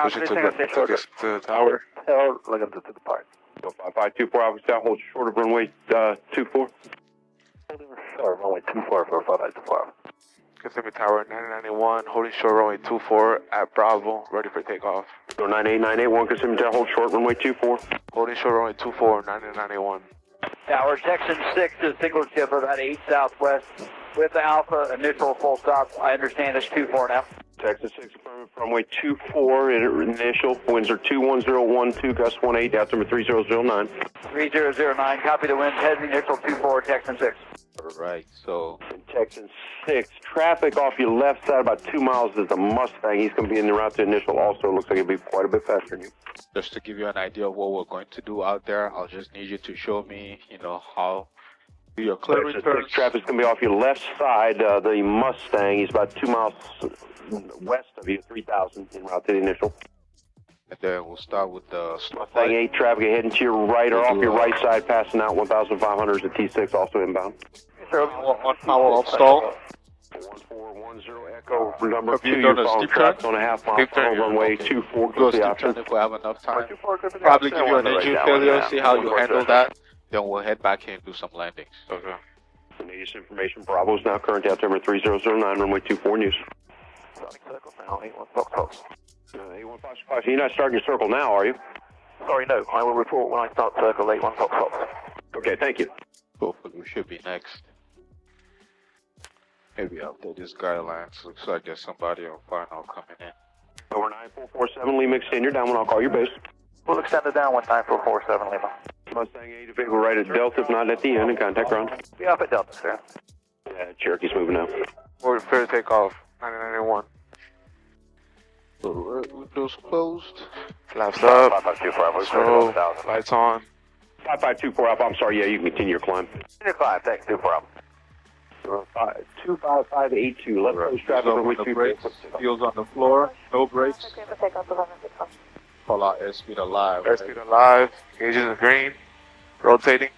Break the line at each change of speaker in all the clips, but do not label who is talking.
Pushing to the tower.
Looking to depart.
5524 Alpha Scout, hold short of runway 24.
Short, runway 24 for 5524.
Kissimmee Tower 9091, holding short runway 24 at Bravo, ready for takeoff.
So 98981, Kissimmee Tower, hold short runway 24.
Holding short runway 24, 9091.
Tower, Texan 6 is single ship about 8 southwest with Alpha, initial full stop. I understand it's 24 now.
Texas 6, affirmative, runway 24, initial, winds are 21012, gust 18, altimeter 3009.
3009, copy the wind, heading initial 24, Texan 6.
Alright, so
Texan 6, traffic off your left side about 2 miles is the Mustang. He's going to be in the route to initial also. Looks like it'll be quite a bit faster than you.
just to give you an idea of what we're going to do out there, I'll just need you to show me, how your clearing turns.
Traffic's going to be off your left side, the Mustang. He's about 2 miles west of you, 3,000 en route to the initial.
And then we'll start with the
Mustang 8 traffic heading to your right or off your right side, passing out 1,500 is a T6, also inbound.
on power off stall.
1410 Echo, number
Have
2,
you
you're
done a
following
steep turn?
traffic on a half mile,
Steep turn,
runway
okay.
24,
Go
the
steep
option.
turn if we have enough time. Probably give you an engine failure, see how you handle that. Then we'll head back here and do some landings.
Okay.
Need information. Bravo is now current altimeter 3009, runway 24 news.
Circle now, 81 Fox Fox.
81 Fox Fox. You're not starting your circle now, are you?
Sorry, no. I will report when I start circle 81 Fox Fox.
Okay, thank you.
Hopefully we should be next. Maybe update this guidelines. Looks like there's somebody on final coming in.
Over 9447, Lima extend your downwind. I'll call your base.
We'll extend it down 9447 Lima.
Mustang 8 vehicle right at Delta, if not at the end, in contact ground.
Be up at Delta, sir.
Yeah, Cherokee's moving now.
We're fair to take off, 9091.
So windows closed.
Flaps up,
5524,
so lights on.
5524 Alpha, I'm sorry, yeah, you can continue your climb.
5, thanks, 24 Alpha.
25582, left coast traffic,
On
runway
the
24.
brakes, wheels on the floor, no brakes. Call out airspeed alive.
Airspeed alive, gauges in green, rotating.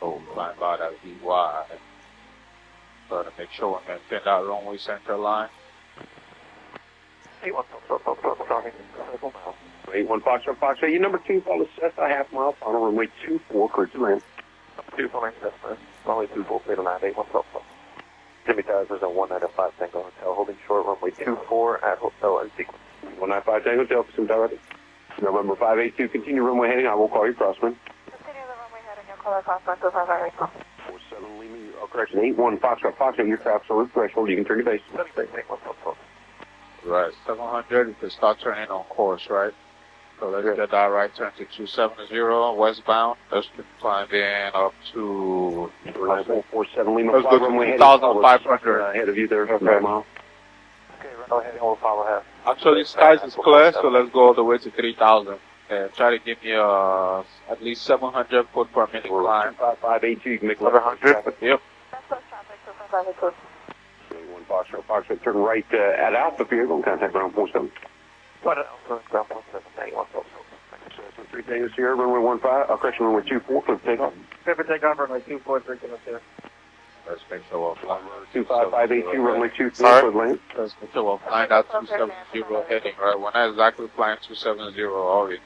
Oh, flying by that VY. Try to make sure we maintain that runway center line.
81 Fox Fox, starting circle now.
81 Foxtrot Foxtrot, you number 2, follow Cessna, half mile, final runway 24, clear to land.
2 following Cessna, runway 24, clear to land, 81 Fox Fox. Jimmy Towers is a 195 Tango Hotel, holding short runway 24 at Hotel and sequence.
195 Tango Hotel, Kissimmee Tower. November 582, continue runway heading, I will call you crosswind.
Continue the runway heading, you'll call our crosswind 255.
47 Lima, correction, 81 Foxtrot Foxtrot, your traffic's over the threshold, you can turn your base.
81 Fox Fox.
Right, 700, you can start turning on course, right? So let's get that right turn to 270 westbound. Let's keep climbing up to
447 Lima,
let's go to
runway heading,
2,500.
ahead of you there,
Okay.
5 mile.
Okay, runway heading, we'll follow ahead.
Actually, skies is clear, so let's go all the way to 3,000. And try to give me at least 700 foot per minute climb.
5582, you can make
1100.
Yep.
That's close traffic, 255.
81 Foxtrot Foxtrot, turn right at Alpha Pier, go contact ground 47.
Ground 17, 81 Fox Fox.
3 Tango Sierra, runway 15, correction, runway 24, clear for takeoff.
Clear for takeoff, runway 24, 3 Tango Sierra.
Let's make sure we're flying.
25582, runway 24,
Sorry?
clear land.
Let's make sure we're flying that 270 heading, right? We're not exactly flying 270 already.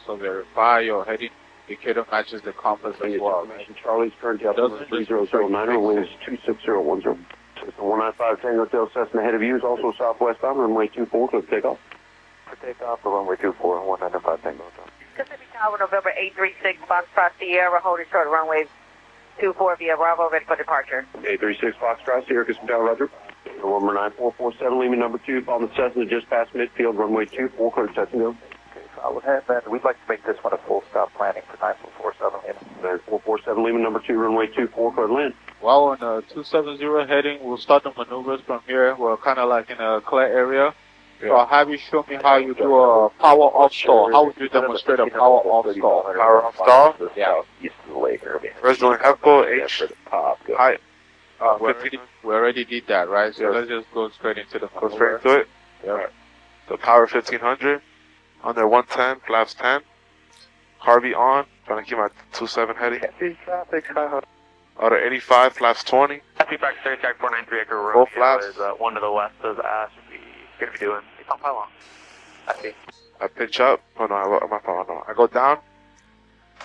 So verify your heading indicator matches the compass as well.
Charlie's current altimeter 3009, runway is 26010. Cessna 195 Tango Hotel, Cessna ahead of you is also southwestbound, runway 24, clear for takeoff.
For takeoff, for runway 24, 195 Tango Hotel.
Kissimmee Tower, November 836, Foxtrot Sierra, holding short runway 24 via Bravo, ready for departure.
836 Foxtrot Sierra, Kissimmee Tower, Roger. November 9447, Lima number 2, following the Cessna just past midfield, runway 24, clear to Cessna.
Okay, so I would have that. We'd like to make this one a full stop planning for 9447 Lima.
447 Lima number 2, runway 24, clear to land.
While on the 270 heading, we'll start the maneuvers from here. We're kind of like in a clear area. So I'll have you show me how you do a power off stall. How would you demonstrate a power off stall?
Power off stall.
Yeah.
East of the lake, Irving.
Original HEPO, H,
Good.
height.
We already did that, right? So let's just go straight into the
Go straight into it.
Yeah.
So power 1500, under 110, flaps 10. Harvey on, Trying to keep my 27 heading.
Catchy traffic, Sky Hawk.
Out of 85, flaps 20.
Catchy back 30, track 493 acre road.
Full flaps.
Is one to the west of Ashby. Gonna be doing. How long? Ashby.
I pitch up. Oh no, my fault. No, I go down.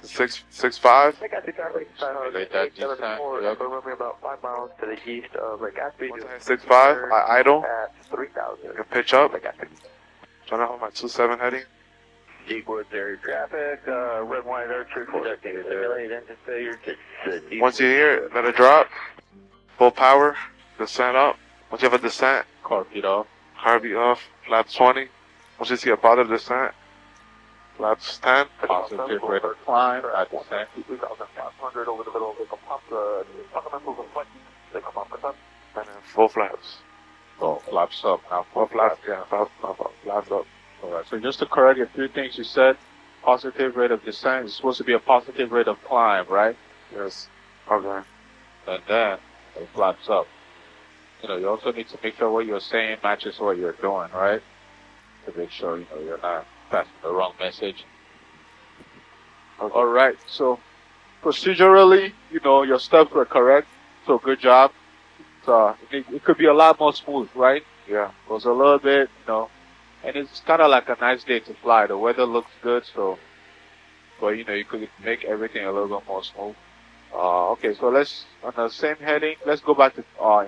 6'5".
Catchy traffic, Sky Hawk.
Relate that descent.
874.
Yep.
Go run me about 5 miles to the east of Lake Ashby.
Once I hit 6'5", I idle
At 3,000.
and pitch up.
Lake Ashby.
Trying to hold my 27 heading.
Deepwoods area traffic, red, white, archery, projected, simulated engine failure,
Once you hear it, let it drop. Full power. Descent up. Once you have a descent,
Car feet off.
Harvey off. Flaps 20. Once you see a positive descent, flaps 10.
Positive rate of climb at descent.
2,500 over the middle of the pump, the fundamentals of what they come up with them.
And then full flaps.
So flaps up. Now
Full
full
flaps,
flaps.
yeah. Flaps up.
Alright, so just to correct a few things you said, positive rate of descent is supposed to be a positive rate of climb, right?
Yes. Okay.
And then it flaps up. You know, you also need to make sure what you're saying matches what you're doing, right? To make sure, you know, you're not passing the wrong message.
Okay.
Alright, so procedurally, you know, your steps were correct, so good job. So it could be a lot more smooth, right?
Yeah.
It was a little bit, you know, and it's kind of like a nice day to fly. The weather looks good, so, but you know, you could make everything a little bit more smooth. Okay, so let's, on the same heading, let's go back to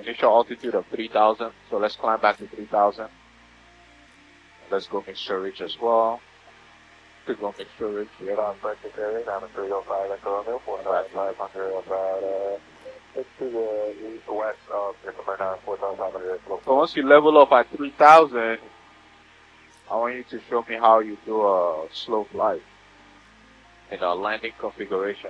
initial altitude of 3,000. So let's climb back to 3,000. Let's go mixture reach as well. Could go mixture reach.
Yeah, on breakfast area, down to 305, like Romeo, 4,500, about, it's to the east, west of Smyrna, 4,500.
So once you level up at 3,000, I want you to show me how you do a slow flight in a landing configuration.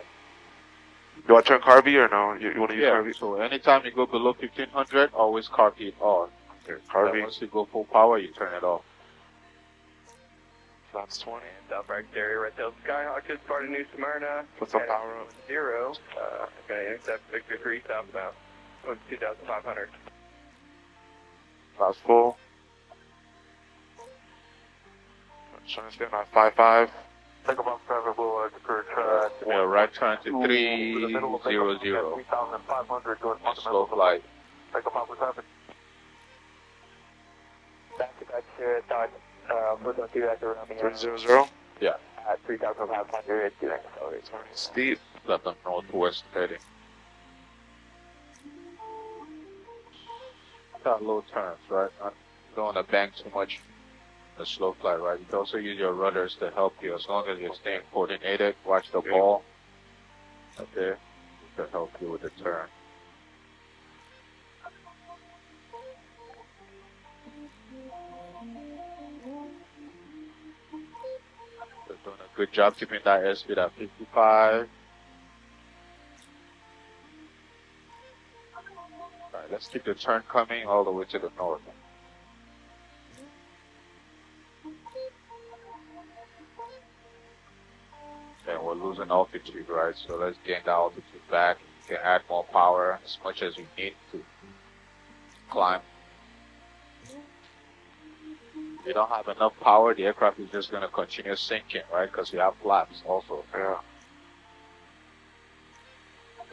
Do I turn Carby or no? You want to use
Yeah,
Carby?
so anytime you go below 1,500, always car feet on.
Okay,
And
Carby.
once you go full power, you turn it off.
Flaps 20.
And breakfast area, Red Tail Skyhawk, just part of New Smyrna.
Put some power up.
0, gonna intercept Victor 3 southbound, 2,500.
Flaps full. Trying to stay on 5'5".
Take them off traffic boulevard to curve track.
Yeah, right turn to 300.
3,500 going
Slow flight.
Take them off traffic. Back to Dodge, 4.2 after Romeo.
300.
Yeah.
At 3,500, do that accelerate.
Turning steep.
Left on northwest heading. Got low turns, right? Not don't want to bank too much. The slow flight, right? You can also use your rudders to help you as long as you're staying coordinated. Watch the ball. Okay, to help you with the turn. They're doing a good job keeping that airspeed at 55. Alright, let's keep the turn coming all the way to the north. And we're losing altitude, right? So let's gain the altitude back. You can add more power as much as you need to climb. If you don't have enough power, the aircraft is just going to continue sinking, right? Because you have flaps also.
Yeah.
So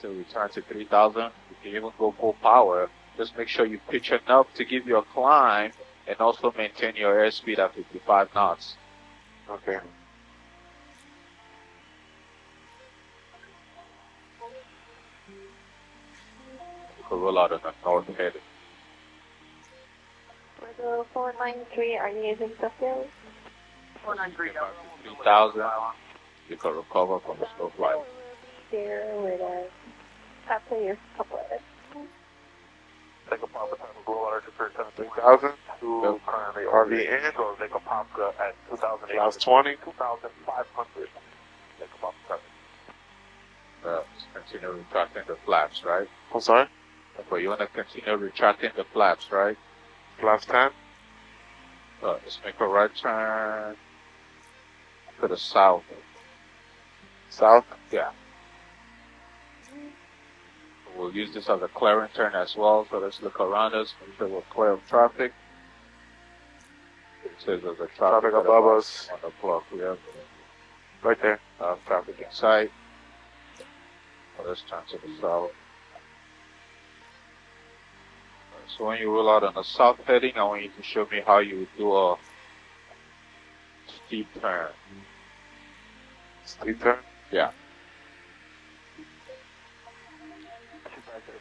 if you need to return to 3,000, you can even go full power. Just make sure you pitch enough to give you a climb and also maintain your airspeed at 55 knots.
Okay.
You can roll out on the north heading.
We're 493, are you using the field?
493.
3,000, you can recover from the slow flight.
There with us. After your couplet.
Take a pop at Boulevard to curve
3,000.
to currently
RV in.
So they can pop at 2,000.
Flaps 20.
2,500. Take a pop traffic.
Just continue retracting the flaps, right?
I'm sorry?
But you want to continue retracting the flaps, right?
Flaps 10.
Just make a right turn to the south.
South.
Yeah. We'll use this as a clearing turn as well, so let's look around us, make sure we're clear of traffic. It says there's a traffic
Traffic above us.
on the clock, yeah.
Right there.
Traffic in sight. Let's turn to the south. So when you roll out on the south heading, I want you to show me how you would do a steep turn.
Steep turn?
Yeah.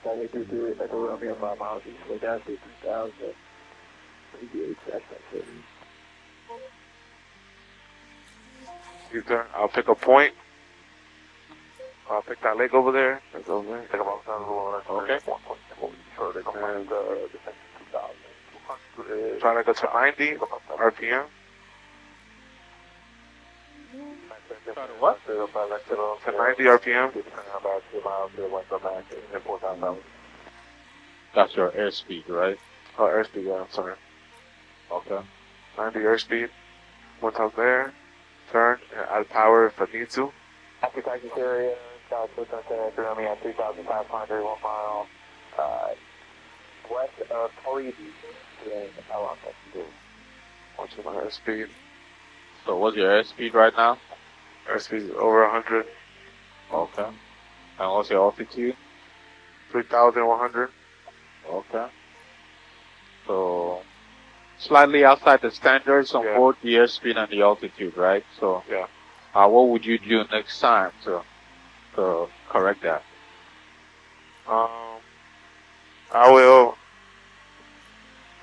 Highway 33, like around here 5 miles east, way down to 3,000. 88, that's it.
Steep turn. I'll pick a point. I'll pick that lake over there. That's over there.
Take about time to roll on.
Okay.
1.4, sure, they come and descend to 2,000.
Try to go to 90 RPM.
What?
To 90 RPM.
About 2 miles to the west of back and 4,000.
That's your airspeed, right?
Oh, airspeed, yeah, I'm sorry.
Okay.
90 airspeed. Once I'm there, turn and add power if I need to.
After taxi area, South Coast, me at 3,500, 1 mile, west of Torrey Beach, and how long that's do?
Watch my airspeed.
So what's your airspeed right now?
Airspeed is over 100.
Okay. And what's your altitude?
3,100.
Okay. So slightly outside the standards on both the airspeed and the altitude, right? So
Yeah.
what would you do next time to correct that?
I will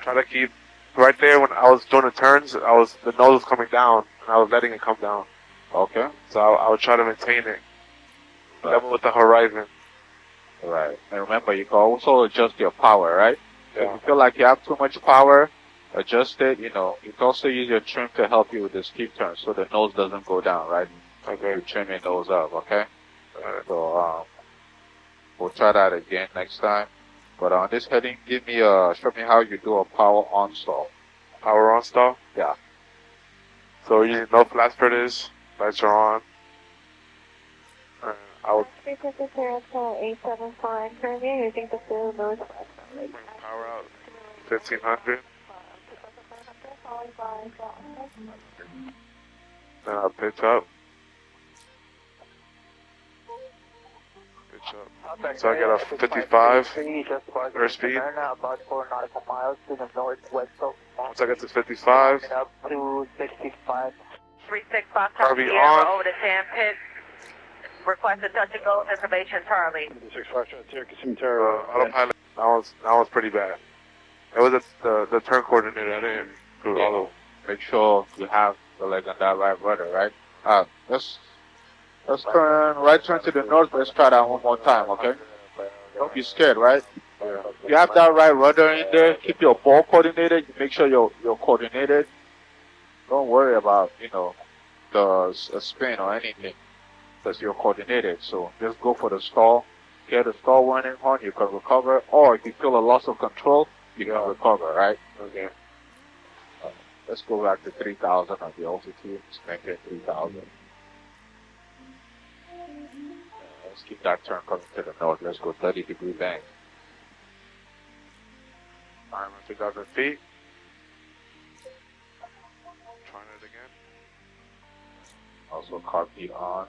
try to keep right there when I was doing the turns. The nose was coming down, and I was letting it come down.
Okay.
So I would try to maintain it level with the horizon.
Right. And remember, you can also adjust your power, right? So
Yeah.
if you feel like you have too much power, adjust it. You know, you can also use your trim to help you with the steep turn, so the nose doesn't go down, right?
Okay.
You trim your nose up, okay? So we'll try that again next time. But on this heading, show me how you do a power on stall.
Power on stall?
Yeah.
So we're using no flaps for this. Lights are on. I would
Frequency clearance 874 currently using the field nose
power out 1,500. Then I'll pitch up. So I get a 55 airspeed.
About 4 nautical miles to the northwest of
Once I get to 55,
up to 65.
36 Foxtrot
Harvey
Sierra
on.
over the sand pit. Request a touch and go information, Charlie.
6 Foxtrot Sierra Cemetery.
autopilot. That was pretty bad. It was the turn coordinator. I didn't do all of.
Make sure you have the leg on that right rudder, right? Let's turn to the north. Let's try that one more time, okay? Don't be scared, right?
Yeah.
You have that right rudder in there. Keep your ball coordinated. Make sure you're coordinated. Don't worry about the spin or anything, because you're coordinated. So just go for the stall. Get the stall warning horn. You can recover, or if you feel a loss of control, you can recover, right?
Okay.
Let's go back to 3,000 at the altitude. Let's make it 3,000. Let's keep that turn coming to the north. Let's go 30-degree bank.
I'm at 3,000 feet. Trying it again.
Also carb on.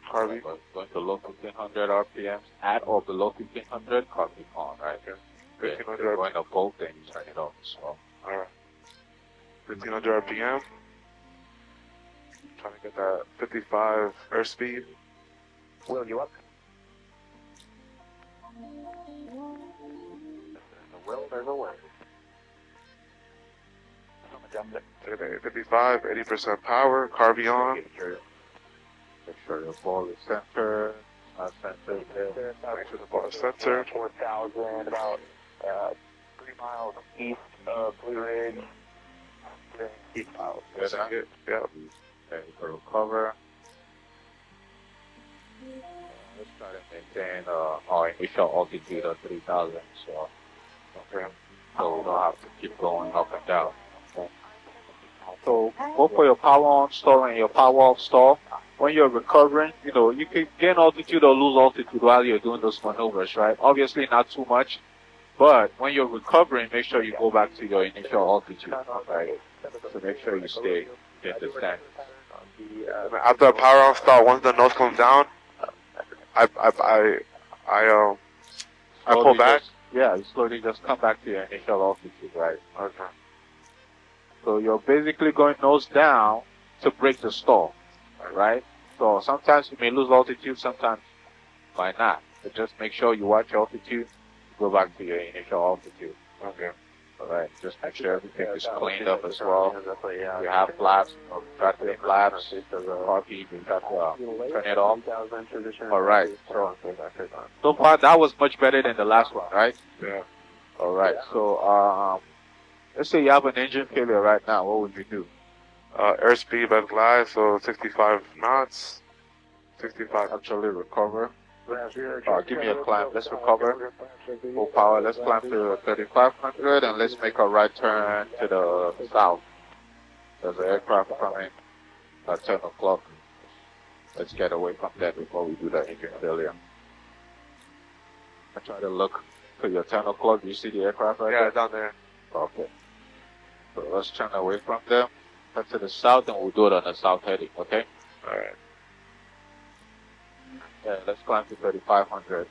Harvey.
Going to low 1,500 RPMs. At or below 1,500, carb on, right?
1,500
Going to both, then you turn it off as well.
Alright. 1,500 RPM. Trying to get that 55 airspeed.
Will, you up? Will, there's a way.
Take it at 55, 80% power, carby on.
Make sure your ball is centered. Not centered.
Make sure the ball is centered.
4,000, about 3 miles east of Blue Ridge. 3 miles.
That's it. Yeah.
Okay, for recover. Let's try to maintain our initial altitude of 3,000. So we don't have to keep going up and down. Okay. So go for your power on stall and your power off stall. When you're recovering, you can gain altitude or lose altitude while you're doing those maneuvers, right? Obviously not too much, but when you're recovering, make sure you go back to your initial altitude, right? So make sure you stay in the stand.
After a power on start, once the nose comes down, I pull back.
Yeah, you slowly just come back to your initial altitude, right?
Okay.
So you're basically going nose down to break the stall, right? So sometimes you may lose altitude, sometimes you might not. But just make sure you watch your altitude, go back to your initial altitude.
Okay.
Alright, just make sure everything is cleaned up as well. You have flaps, try to make flaps, coffee, you try to turn it off. Alright, so far that was much better than the last one, right?
Yeah.
Alright, so let's say you have an engine failure right now, what would you do?
Airspeed at glide, so 65 knots. 65.
Actually recover. Give me a climb, let's recover. Full power, let's climb to 3500 and let's make a right turn to the south. There's an aircraft coming at 10 o'clock. Let's get away from that before we do the engine failure. I try to look to your 10 o'clock. Do you see the aircraft right there?
Yeah, down there.
Okay. So let's turn away from them. Head to the south and we'll do it on the south heading, okay?
Alright.
Yeah, let's climb to 3500.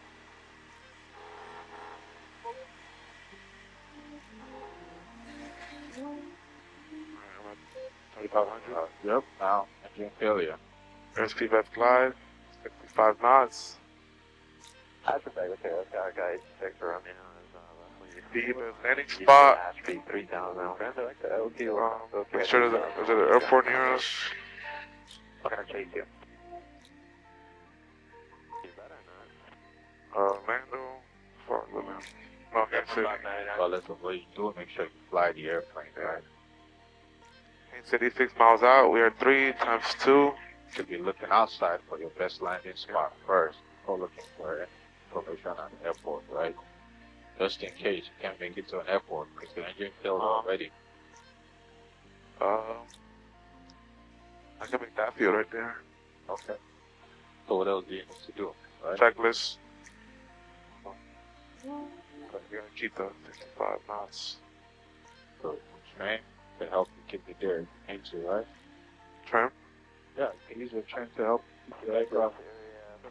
I'm at 3500.
Yep, now engine failure.
Airspeed at glide, 65 knots.
That's okay, okay, guys, check around me.
Deep landing spot.
Speed 3000.
Make sure there's an airport near us.
I'm gonna chase you.
Lando. Okay, so
Well, that's what you do. Make sure you fly the airplane, right?
Haines City 6 miles out. We are 3 times 2.
You should be looking outside for your best landing spot first, or looking for information on the airport, right? Just in case you can't make it to an airport because the engine failed already.
I can make that field right there.
Okay. So what else do you need to do, right?
Checklist. But you're gonna keep the 55 knots.
So train to help you keep it there. Ain't you, right?
Trim.
Yeah, you can use your train to help keep the aircraft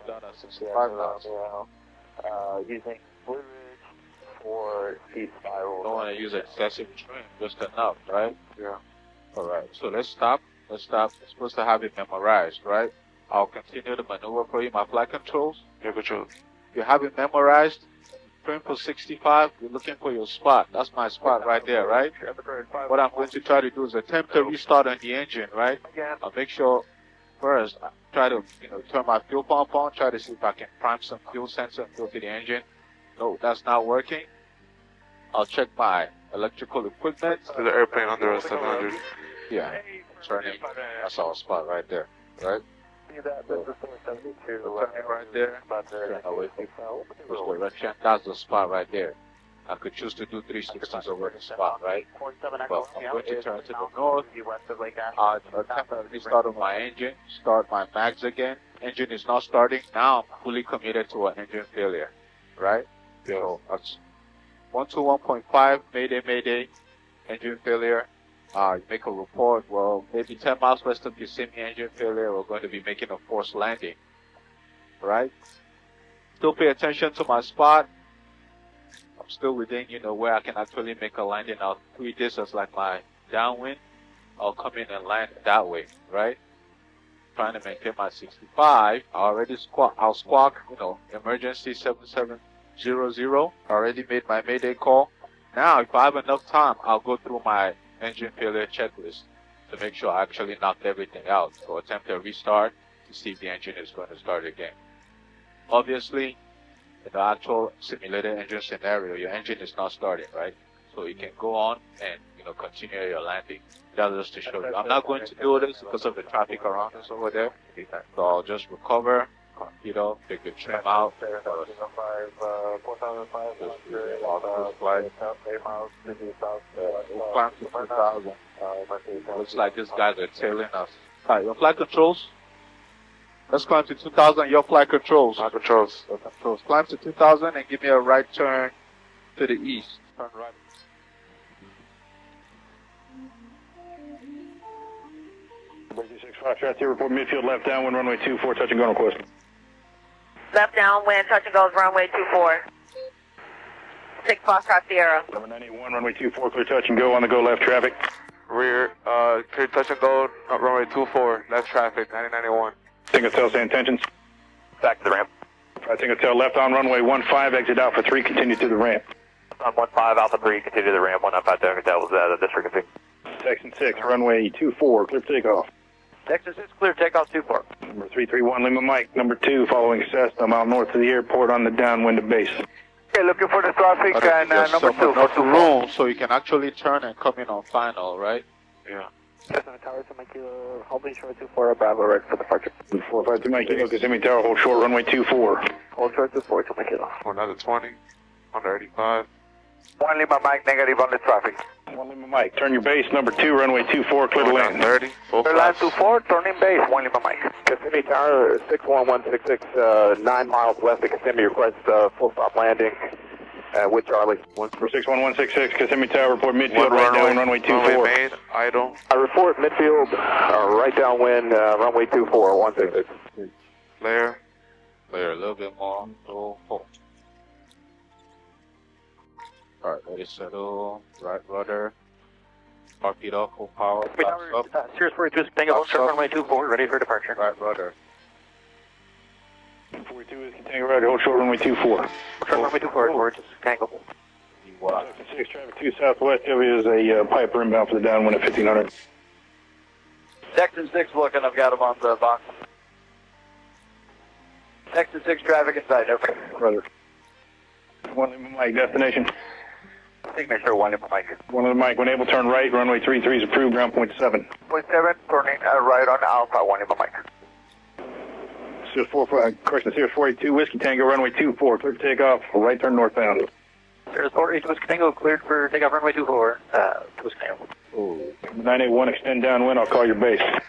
down at 65 knots.
Using fluid for the spiral.
You don't want to use excessive trim, just enough, right?
Yeah.
Alright, so let's stop. Let's stop. You're supposed to have it memorized, right? I'll continue the maneuver for you. My flight controls.
Yeah, control.
You have it memorized. Trim for 65. You're looking for your spot. That's my spot right there, right? What I'm going to try to do is attempt to restart on the engine, right? I'll make sure first I try to turn my fuel pump on. Try to see if I can prime some fuel sensor and fuel to the engine. No, that's not working. I'll check my electrical equipment.
There's an airplane under us, 700.
Yeah, turning. That's our spot right there, right? Turning right there. Turn away from this direction. That's the spot right there. I could choose to do 360s over the spot, right? But I'm going to turn to the north. I'll attempt to restart on my engine. Start my mags again. Engine is not starting. Now I'm fully committed to an engine failure, right?
Yeah.
So that's 121.5, mayday, engine failure. You make a report, well, maybe 10 miles west of Kissimmee, engine failure, we're going to be making a forced landing, right? Still pay attention to my spot. I'm still within, where I can actually make a landing. I'll treat this as like my downwind. I'll come in and land that way, right? Trying to maintain my 65. I'll squawk, emergency 7700. I already made my mayday call. Now, if I have enough time, I'll go through my engine failure checklist to make sure I actually knocked everything out. So attempt a restart to see if the engine is going to start again. Obviously, in the actual simulated engine scenario, your engine is not starting, right? So you can go on and continue your landing. That's just to show you. I'm not going to do this because of the traffic around us over there. So I'll just recover, take the trim out. Climb to 2,000. Looks like these guys are tailing us. Alright, your flight controls. Let's climb to 2,000. Your flight controls.
My controls.
Your controls. Climb to 2,000 and give me a right turn to the east. Turn right.
Foxtrot here, report midfield left downwind, runway 24, touch and go request.
Left downwind, touch and goes runway 24. 6 Foxtrot Sierra.
Number 981, runway 24, clear touch and go on the go left traffic.
Rear, clear touch and go, runway 24, left traffic, 9091.
Single tail, say intentions.
Back to the ramp.
Single tail left on runway 15, exit out for 3, continue to the ramp.
On 15, Alpha 3, continue to the ramp. 195 Hotel was the district config.
Section 6, runway 24, clear for takeoff.
Section 6, clear takeoff 24.
Number 331, Lima Mike. Number 2, following Cessna, a mile north of the airport on the downwind of base.
Okay, looking for the traffic and number 2 for 2
room, so you can actually turn and come in on final, right?
Yeah.
Cessna Tower to Mike Kilo, holding short 24, Bravo, ready for departure.
452 Mike Kilo, Kissimmee Tower, hold short, runway 24.
Hold short 24 to Mike Kilo.
Another 20, under 85.
1 Lima Mike, negative on the traffic.
1 Lima Mike, turn your base, number 2, runway 24, clear to land.
30, full
Clear line
flaps.
24, turning base, 1 Lima Mike. Kissimmee Tower, 61166, 9 miles west of Kissimmee, request full stop landing with Charlie.
61166, Kissimmee Tower, report midfield,
One
right down, runway 24.
Runway main, idle.
I report midfield, right downwind, runway 24, 166.
Flare.
Clear a little bit more. Oh, oh. Alright, ready, settle. Right rudder. Park it off, full power. Flaps up.
Sirius 42, Tango, runway 24, ready for departure.
Right rudder.
42 is Tango Roger, hold short, runway 24.
Runway 24, we're just Tango.
Section 6, traffic 2 southwest, there is a piper inbound for the downwind at 1500.
Section 6 looking, I've got him on the box. Section 6 traffic inside, over.
Brother. 1 Lima Mike, destination.
Signature 1 Lima Mike.
1 Lima Mike, when able, turn right, runway 33 is approved, ground point 7.
Point 7, turning right on Alpha 1 Lima Mike.
Sirius 42, Whiskey Tango, runway 24, clear for takeoff, right turn northbound.
Sirius 42, Whiskey Tango, cleared for takeoff runway 24, Whiskey Tango.
981, extend downwind, I'll call your base.
Getting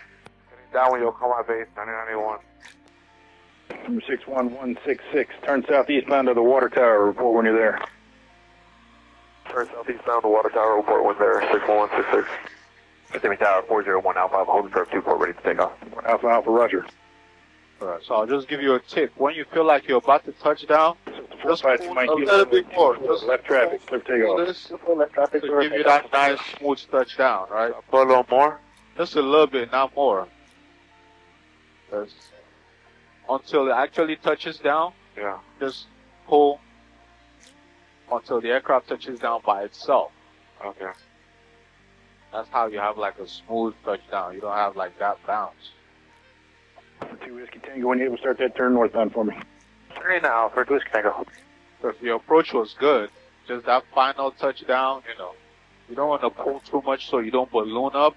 down when you'll call my base, 9091.
Number 61166, turn southeastbound to the water tower, report when you're there.
Turn southeastbound to Water Tower, report when there, 61166. Kissimmee Tower, 401 Alpha, holding curve 24, ready to take off.
Alpha Alpha, roger.
Alright, so I'll just give you a tip. When you feel like you're about to touch down, just pull a little bit more. Just
left traffic, clear for takeoff.
this to give you that nice smooth touchdown, right?
Put a little more.
Just a little bit, not more. 'Cause until it actually touches down,
Yeah.
just pull until the aircraft touches down by itself.
Okay.
That's how you have like a smooth touchdown. You don't have like that bounce.
2 Whiskey Tango, when you're able to start that turn northbound for me.
Turning now for Whiskey Tango.
So if your approach was good, just that final touchdown, you know, you don't want to pull too much so you don't balloon up.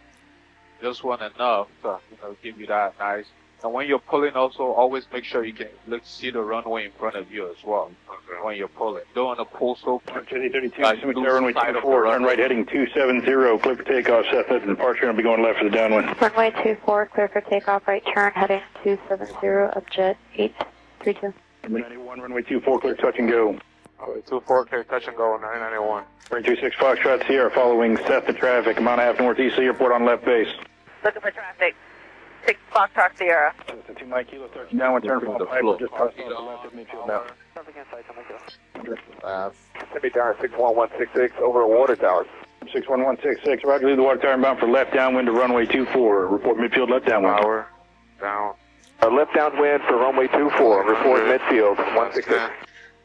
Just want enough to, you know, give you that nice. And when you're pulling, also always make sure you can see the runway in front of you as well.
Okay.
When you're pulling, don't want to pull so much.
J 32,
Like
Kissimmee
lose
Tower, runway
sight of the
24, turn
runway.
right heading 270, clear for takeoff, Cessna departure, I'll be going left for the downwind.
Runway 24, clear for takeoff, right turn, heading 270 of jet 832.
Number 91, runway 24, clear touch and go.
24, clear touch and go, 9091.
326 Foxtrot Sierra, following Cessna traffic, a mile and a half northeast of the airport on left base.
Looking for traffic. 6 Foxtrot Sierra.
Cessna 2 Mike Kilo, touch downwind, turn from
the
piper,
floor.
just crossing the left of midfield now.
Traffic inside, Mike.
Uh,
Kissimmee Tower, 61166, over Water Tower.
61166, roger, leave the water tower inbound for left downwind to runway 24, report midfield left downwind.
Power. Down.
Left downwind for runway 24, report midfield, 166.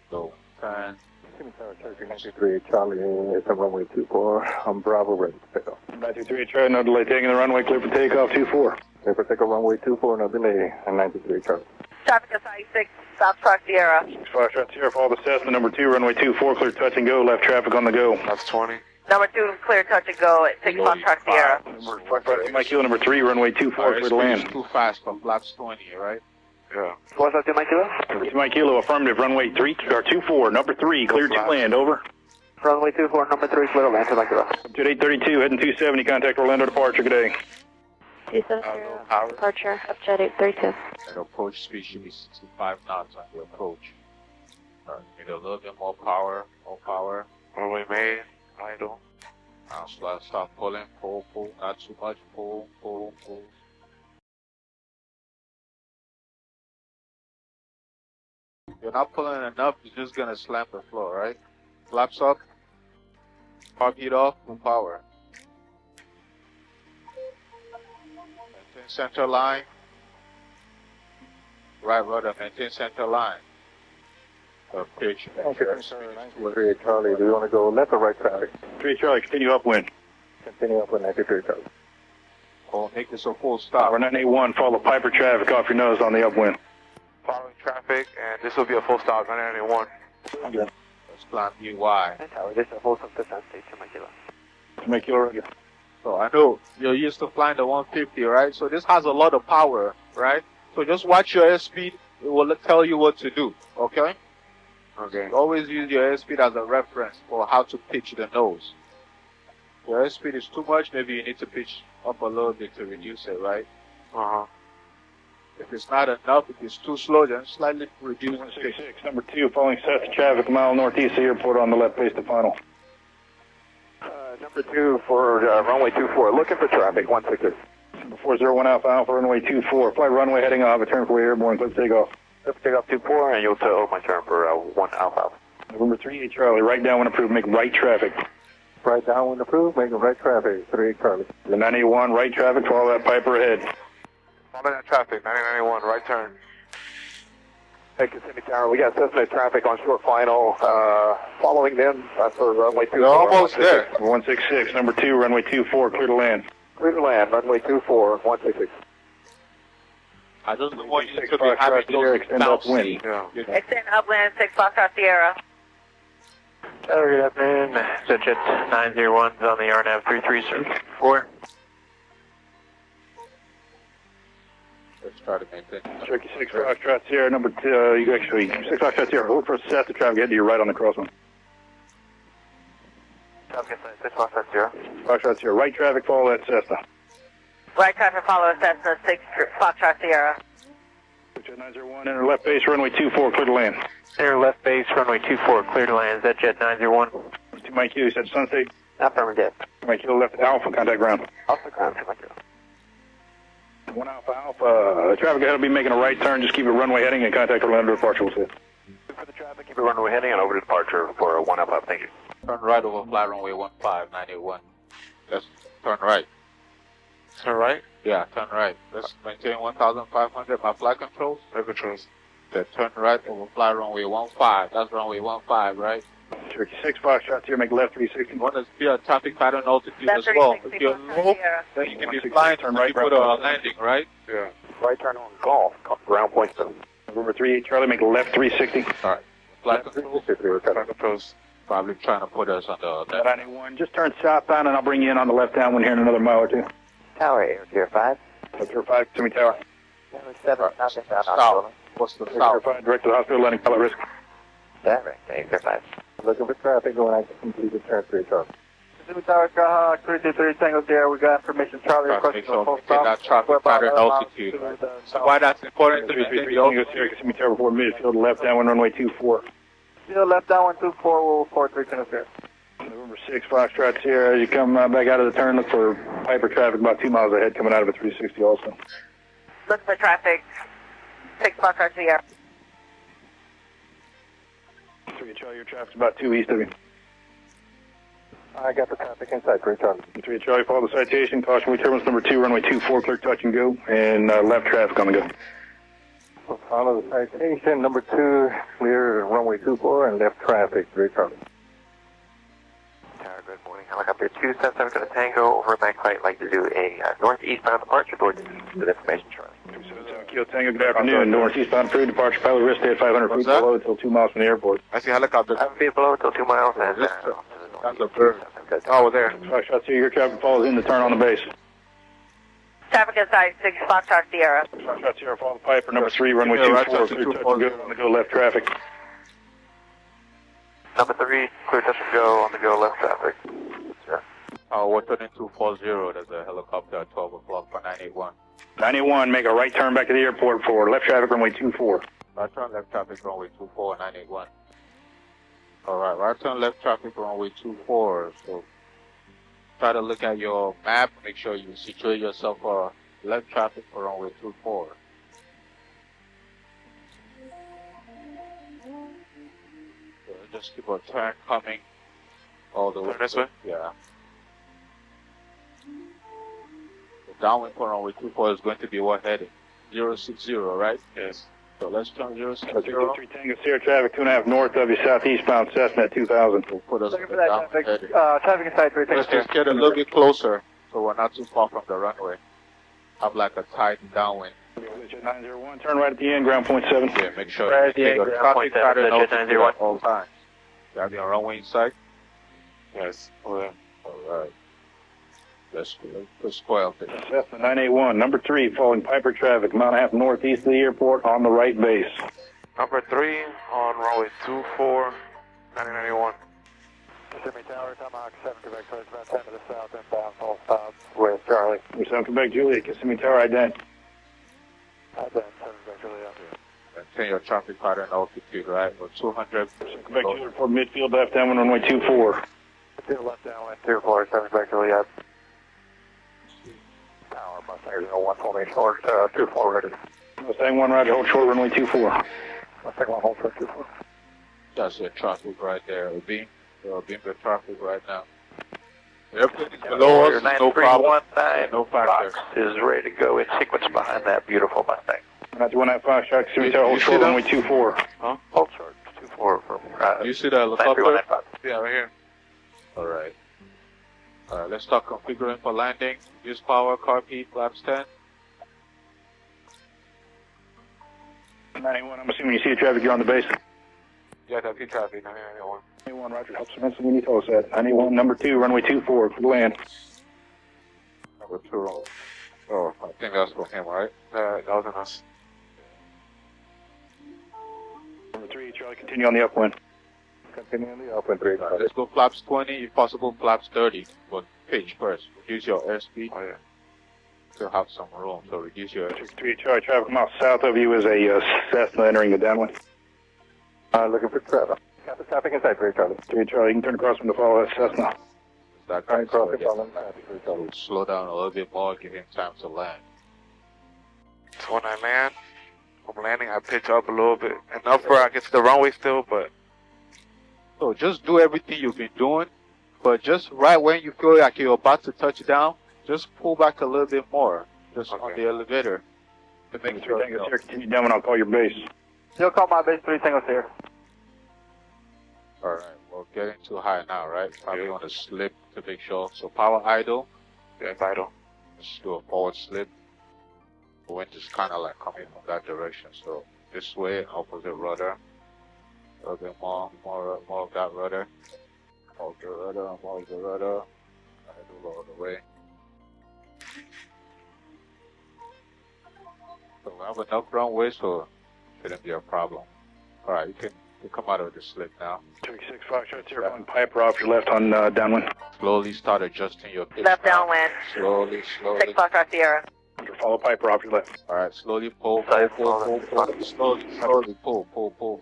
so, 10.
Kissimmee Tower, Turkey 93, Charlie, it's on runway 24, I'm Bravo, ready to take off.
923, try no delay, taking the runway, clear for takeoff, 24.
Clear for takeoff, runway 24, no delay, and 93, Charlie.
Traffic inside 6 Foxtrot Sierra.
Foxtrot Sierra, follow the Cessna, number 2, runway 24, clear touch and go, left traffic on the go.
That's 20.
Number 2, clear touch and go at 6 Foxtrot Sierra.
Foxtrot Mike Kilo, number 3, runway 24, clear to land.
Too fast for flaps 20, right?
Yeah.
What's up to Mike Kilo?
Number 2 Mike Kilo, affirmative, runway 24, number 3, clear to land, over.
Runway 24, number 3, clear to land to Mike Kilo.
Jet 832, heading 270, contact Orlando departure, good day.
270,
power.
departure of jet 832.
And approach speed should be 65 knots on the approach. Need a little bit more power,
Runway main, idle.
Now start pulling, pull, not too much, pull. you're not pulling enough, you're just gonna slam the floor, right? Flaps up, park heat off, full power. Maintain center line. Right rudder, maintain center line. Pitch.
Okay, sir. 93 Charlie, do you want to go left or right traffic?
3 Charlie, continue upwind.
Continue up with 93 Charlie.
Oh, make this a full stop.
Tower 981, follow Piper traffic off your nose on the upwind.
Following traffic, and this will be a full stop, 991.
Okay.
Let's plan EY.
Tower, this is a full stop descent stage to Temecula.
Temecula.
So I know you're used to flying the 150, right? So this has a lot of power, right? So just watch your airspeed. It will tell you what to do, okay?
Okay.
Always use your airspeed as a reference for how to pitch the nose. If your airspeed is too much, maybe you need to pitch up a little bit to reduce it, right?
Uh-huh.
If it's not enough, if it's too slow, then slightly reduce the pitch.
166, number 2, following Cessna traffic, mile northeast of the airport on the left base to final.
Number 2 for runway 24, looking for traffic, 166.
Number 401 Alpha Alpha, runway 24, flight runway heading off, a turn for airborne, clip takeoff.
Let's take off 24 and you'll tell my turn for 1 Alpha Alpha.
November 38 Charlie, right down when approved, make right traffic.
Right down when approved, making right traffic, 38 Charlie.
The 981, right traffic, follow that Piper ahead.
Follow that traffic, 991, right turn.
Hey, Kissimmee Tower, we got Cessna traffic on short final, following them, for runway 24.
You're almost there.
166, number 2, runway 24, clear to land.
Clear to land, runway 24, 166.
I just don't want you to be
Foxtrot
having
Sierra,
those
extend upwind.
Yeah.
Extend upland 6 Foxtrot Sierra.
Good afternoon, Digit 901 is on the RNAV 334.
Let's try to maintain.
Cherokee 6 Foxtrot Sierra, number 2, you actually, 6 Foxtrot Sierra, look for Cessna traffic, head to your right on the crosswind.
Okay, 6 Foxtrot Sierra.
Foxtrot Sierra, right traffic, follow that Cessna.
Right traffic follow Cessna 6 Foxtrot Sierra.
Jet 901, enter left base, runway 24, clear to land.
Enter left base, runway 24, clear to land, Z Jet 901.
To Mike Q, said Sunset.
Affirmative.
Mike Q left Alpha, contact ground.
Alpha ground, Temecula.
1 Alpha Alpha, the traffic ahead will be making a right turn, just keep it runway heading and contact Orlando departure, we'll see.
For the traffic, keep it runway heading and over to departure for 1 Alpha, thank you.
Turn right over flight runway 15, 981. Let's turn right.
Turn right?
Yeah, turn right. Let's maintain 1,500. My flight controls?
Air controls.
Then turn right over fly runway 15. That's runway 15, right?
Cherokee 6 Foxtrot here, make left 360.
You want to be a traffic pattern altitude
That's
as well.
36
If you're
Foxtrot
low,
Sierra.
then you can be
166,
flying
turn
to
right,
put a landing, right?
Yeah.
Right turn on golf, ground point 7.
November 38 Charlie, make left 360.
Alright. Flight controls
Flight controls.
probably trying to put us on the left.
91, just turn southbound and I'll bring you in on the left downwind here in another mile or two.
Tower, Air Tier 5.
Tier 5, Timmy Tower.
Tower 7, southbound
South.
hospital.
What's the
Tier
south?
5, direct to the hospital, landing pilot risk.
Direct, Air Tier 5. Looking for traffic going out to complete the turn 3 Charlie. Kissimmee Tower, 323 Tango there, we got information, Charlie
Make
requesting
sure
a full
we get that
stop.
traffic pattern altitude. So why that's important to maintain
333
the
Tango
altitude.
Sierra, Kissimmee Tower before midfield, left downwind runway 24.
Still left down 124, we'll 43 Tango there.
November 6 Foxtrot Sierra, as you come back out of the turn, look for Piper traffic about 2 miles ahead coming out of a 360 also.
Look for traffic 6 Foxtrot Sierra.
3 Charlie, your traffic's about 2 east of you.
I got the traffic inside, 3 Charlie.
3 Charlie, follow the citation, caution, we terminus number 2, runway 24, clear touch and go, and left traffic on the go.
We'll follow the citation, number 2, clear runway 24 and left traffic, 3 Charlie. Tower, good morning. Helicopter 277 to the Tango, over bank flight, like to do a northeastbound departure towards the information, Charlie.
277 Kilo Tango, good afternoon, northeastbound approved, departure pilot risk, stay at 500 feet
What's that?
below until 2 miles from the airport.
I see helicopters.
5 feet below until 2 miles and
That's a bird.
Oh, we're there.
Foxtrot Sierra, your traffic follows in the turn on the base.
Traffic inside 6 Foxtrot Sierra.
Foxtrot Sierra, follow the Piper, number 3, runway
Yeah, right,
24,
touch
clear
and
touch
go.
and go, on the go, left traffic.
Number 3, clear touch and go, on the go, left traffic. Sure.
We're turning 240. There's a helicopter at 12 o'clock for 981.
91, make a right turn back to the airport for left traffic runway 24.
Right turn left traffic runway 24, 981. Alright, right turn left traffic runway 24. So try to look at your map, make sure you situate yourself for left traffic for runway 24. Just keep a turn coming all the way.
Turn this way?
Yeah. The downwind for runway 24 is going to be what heading? 060, right?
Yes.
So let's turn 060.
3 Tango Sierra traffic 2.5 north of you, southeastbound Cessna 2000.
Will put us
Looking
in
for
the
that
downwind
traffic.
heading.
Traffic inside 3
Let's just get a little bit closer so we're not too far from the runway. Have like a tight downwind.
901, turn right at the end, ground point 7.
Yeah, make sure
Right
you
at the
take
end,
a
ground
traffic
point seven,
pattern
Jet
altitude
901.
at all times. You have your runway in sight?
Yes. Over there.
Alright. Let's spoil it.
Cessna 981, number 3, following Piper traffic, mile and a half northeast of the airport on the right base.
Number 3 on runway 24, 9091.
Kissimmee Tower, Tomahawk 7, Quebec, towards about 10 to the south, inbound, full south, with Charlie. We're South Quebec, Juliet, Kissimmee Tower, ident. Ident, 7 Quebec, Juliet.
Maintain your traffic pattern altitude, right? Or 200.
Quebec, Juliet, for midfield, left downwind, runway 24. To the left downwind, 24, 7 Quebec, Juliet. Tower, Mustang 01, holding short, 24 ready. Mustang 1, roger, hold short, runway 24. Mustang 1, hold short, 24.
That's your traffic right there. It'll beam the traffic right now. The airplane is below us, no problem. No factor.
Is ready to go in sequence behind that beautiful Mustang. That's 195, shot, Kissimmee Tower, hold
You
short,
see
runway 24.
Huh?
Hold short, 24 from,
You see the helicopter?
195.
Yeah, right here.
Alright. Alright, let's start configuring for landing. Use power, car P, flaps 10.
91, I'm assuming you see the traffic, you're on the base.
Yeah, that's the traffic, 9091.
91, roger, help Samantha when you tell us that. 91, number 2, runway 24 for the land.
Number 2. Oh, I think that's for him, right?
That wasn't us.
Number 3, Charlie, continue on the upwind. Continue on the upwind, 3.
Alright, let's go flaps 20, if possible flaps 30. But pitch first. Reduce your airspeed.
Oh, yeah.
To have some room, so reduce your
3, Charlie, traffic miles south of you is a Cessna entering the downwind. Looking for traffic. Got the traffic inside, 3, Charlie. 3, Charlie, you can turn across from the follow that Cessna.
that
Alright, cross the
so
follow.
slow down a little bit more, give him time to land.
So when I land, I'm landing, I pitch up a little bit. Enough where I get to the runway still, but
So just do everything you've been doing, but just right when you feel like you're about to touch down, just pull back a little bit more, just on
Okay.
the elevator. To make sure.
Tango Sierra, continue down and I'll call your base.
You'll call my base 3 Tango Sierra.
Alright, we're getting too high now, right? Probably want to slip to make sure. So power idle,
yeah, it's idle.
just do a forward slip. The wind is kind of like coming from that direction, so this way, opposite rudder. A little bit more of that rudder. More of the rudder, more of the rudder. Idle all the way. So we have enough runway, so shouldn't be a problem. Alright, you can come out of the slip now.
36, 5 shots here, on Piper off your left on downwind.
Slowly start adjusting your pitch.
Left
now.
downwind.
Slowly.
6 Foxtrot Sierra.
Follow Piper off your left.
Alright, slowly pull. Slowly pull.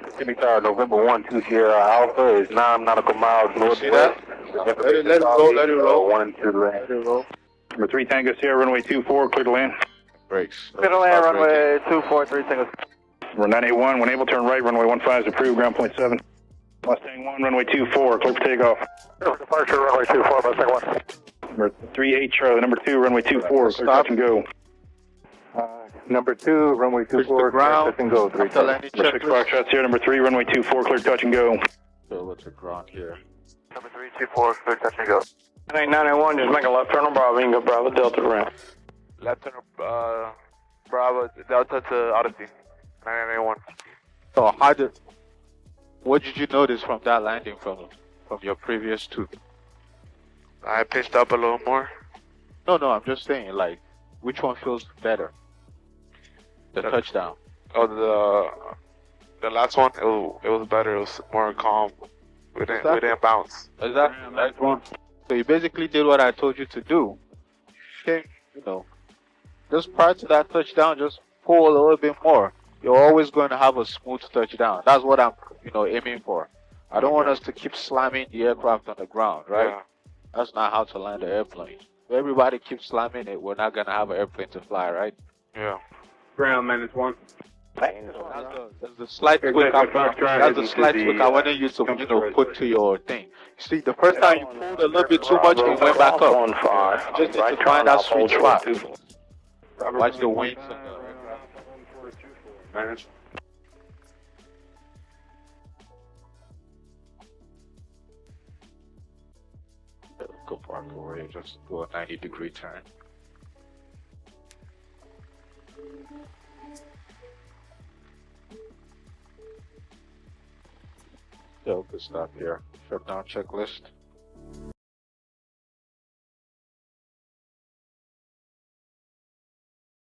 Kissimmee Tower, November 1, 2 Sierra Alpha is 9 nautical miles northwest.
See that? Let it roll.
1 and 2 to land. Number 3 Tango Sierra, runway 24, clear to land.
Brakes.
Clear to land, runway 24, 3 Tango.
Number 981, when able, turn right, runway 15 is approved, ground point 7. Mustang 1, runway 24, clear for takeoff. Departure, runway 24, Mustang 1. Number 38 Charlie, number 2, runway 24, clear touch and go. Number 2, runway 24, clear touch and go. 3
After landing
Number 6 Foxtrot Sierra, number 3, runway 24, clear touch and go.
So what's the ground here?
Number 3, 24, clear touch and go.
991, just make a left turn on Bravo, you can go Bravo Delta to ramp.
Left turn, Bravo, Delta to altitude, 9091.
So what did you notice from that landing from your previous two?
I pitched up a little more.
No, I'm just saying, like, which one feels better? The touchdown.
Oh, the last one, it was better. It was more calm. We didn't bounce.
Exactly. That's one. So you basically did what I told you to do. Okay, just prior to that touchdown, just pull a little bit more. You're always going to have a smooth touchdown. That's what I'm, aiming for. I don't want us to keep slamming the aircraft on the ground, right?
Yeah.
That's not how to land an airplane. If everybody keeps slamming it, we're not going to have an airplane to fly, right?
Yeah.
Ground -1.
That's the slight tweak. That's the slight tweak I wanted you to put to your thing. See, the first time you pulled a little bit too much, it went back up. Just need to find that sweet spot. Watch the wings and the
Manage.
go park away. Just do a 90-degree turn. Yeah, we could stop here. Shutdown checklist.